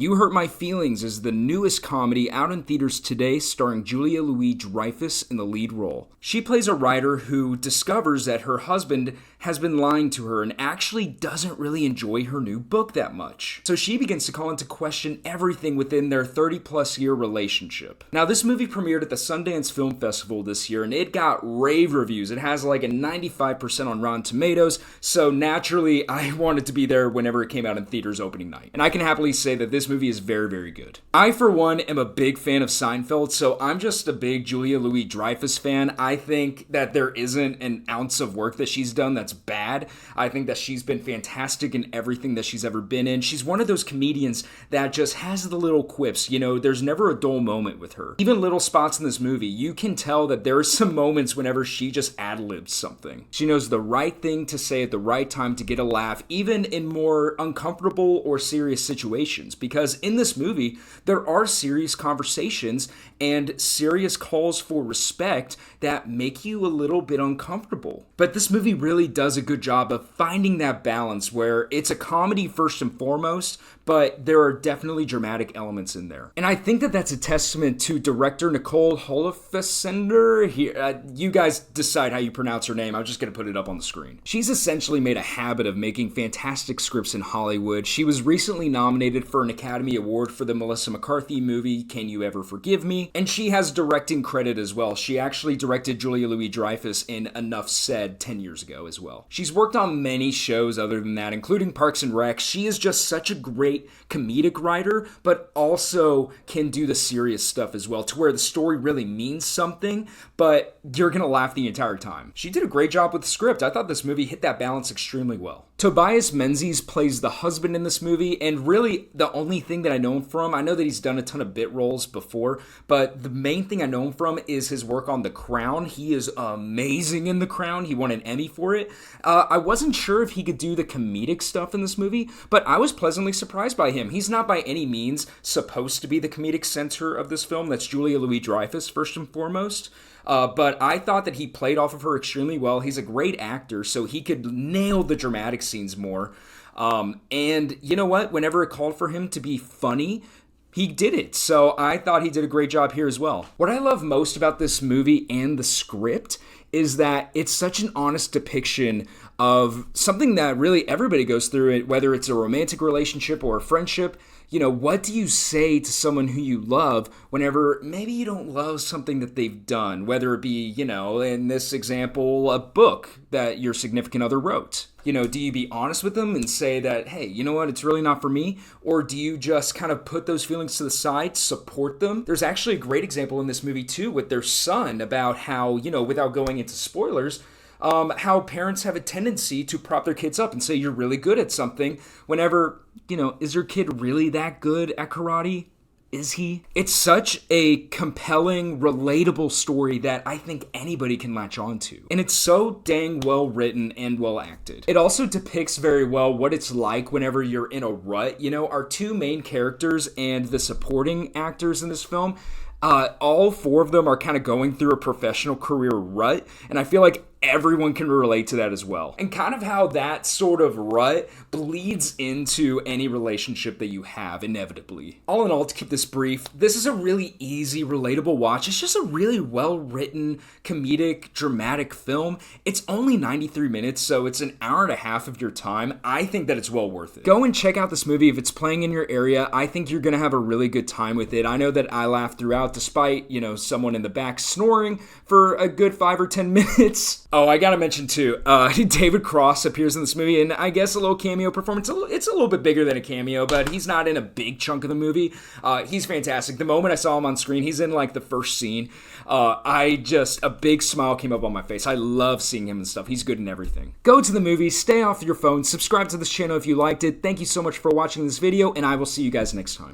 You Hurt My Feelings is the newest comedy out in theaters today, starring Julia Louis-Dreyfus in the lead role. She plays a writer who discovers that her husband has been lying to her and actually doesn't really enjoy her new book that much. So she begins to call into question everything within their 30-plus year relationship. Now, this movie premiered at the Sundance Film Festival this year, and it got rave reviews. It has like a 95% on Rotten Tomatoes, so naturally, I wanted to be there whenever it came out in theaters opening night. And I can happily say that this movie is very, very good. I, for one, am a big fan of Seinfeld, so I'm just a big Julia Louis-Dreyfus fan. I think that there isn't an ounce of work that she's done that's bad. I think that she's been fantastic in everything that she's ever been in. She's one of those comedians that just has the little quips. You know, there's never a dull moment with her. Even little spots in this movie, you can tell that there are some moments whenever she just ad-libs something. She knows the right thing to say at the right time to get a laugh, even in more uncomfortable or serious situations. Because in this movie, there are serious conversations and serious calls for respect that make you a little bit uncomfortable. But this movie really does a good job of finding that balance where it's a comedy first and foremost, but there are definitely dramatic elements in there. And I think that that's a testament to director Nicole Holofcener. Here, you guys decide how you pronounce her name. I'm just going to put it up on the screen. She's essentially made a habit of making fantastic scripts in Hollywood. She was recently nominated for an Academy Award for the Melissa McCarthy movie, Can You Ever Forgive Me? And she has directing credit as well. She actually directed Julia Louis-Dreyfus in Enough Said 10 years ago as well. She's worked on many shows other than that, including Parks and Rec. She is just such a great comedic writer, but also can do the serious stuff as well, to where the story really means something, but you're gonna laugh the entire time. She did a great job with the script. I thought this movie hit that balance extremely well. Tobias Menzies plays the husband in this movie, and really the only thing that I know him from, I know that he's done a ton of bit roles before, but the main thing I know him from is his work on The Crown. He is amazing in The Crown. He won an Emmy for it. I wasn't sure if he could do the comedic stuff in this movie, but I was pleasantly surprised by him. He's not by any means supposed to be the comedic center of this film. That's Julia Louis-Dreyfus first and foremost. But I thought that he played off of her extremely well. He's a great actor, so he could nail the dramatic scenes more. And you know what? Whenever it called for him to be funny, he did it. So I thought he did a great job here as well. What I love most about this movie and the script is that it's such an honest depiction of something that really everybody goes through, whether it's a romantic relationship or a friendship. You know, what do you say to someone who you love whenever maybe you don't love something that they've done, whether it be, you know, in this example, a book that your significant other wrote? You know, do you be honest with them and say that, hey, you know what, it's really not for me? Or do you just kind of put those feelings to the side, support them? There's actually a great example in this movie, too, with their son about how, you know, without going into spoilers, how parents have a tendency to prop their kids up and say you're really good at something whenever, you know, is your kid really that good at karate? Is he? It's such a compelling, relatable story that I think anybody can latch on to. And it's so dang well written and well acted. It also depicts very well what it's like whenever you're in a rut. You know, our two main characters and the supporting actors in this film, all four of them are kind of going through a professional career rut. And I feel like everyone can relate to that as well. And kind of how that sort of rut bleeds into any relationship that you have, inevitably. All in all, to keep this brief, this is a really easy, relatable watch. It's just a really well-written, comedic, dramatic film. It's only 93 minutes, so it's an hour and a half of your time. I think that it's well worth it. Go and check out this movie if it's playing in your area. I think you're gonna have a really good time with it. I know that I laughed throughout, despite, you know, someone in the back snoring for a good 5 or 10 minutes. Oh, I gotta mention too, David Cross appears in this movie, and I guess a little cameo performance. It's a little bit bigger than a cameo, but he's not in a big chunk of the movie. He's fantastic. The moment I saw him on screen, he's in like the first scene. A big smile came up on my face. I love seeing him and stuff. He's good in everything. Go to the movie, stay off your phone, subscribe to this channel if you liked it. Thank you so much for watching this video, and I will see you guys next time.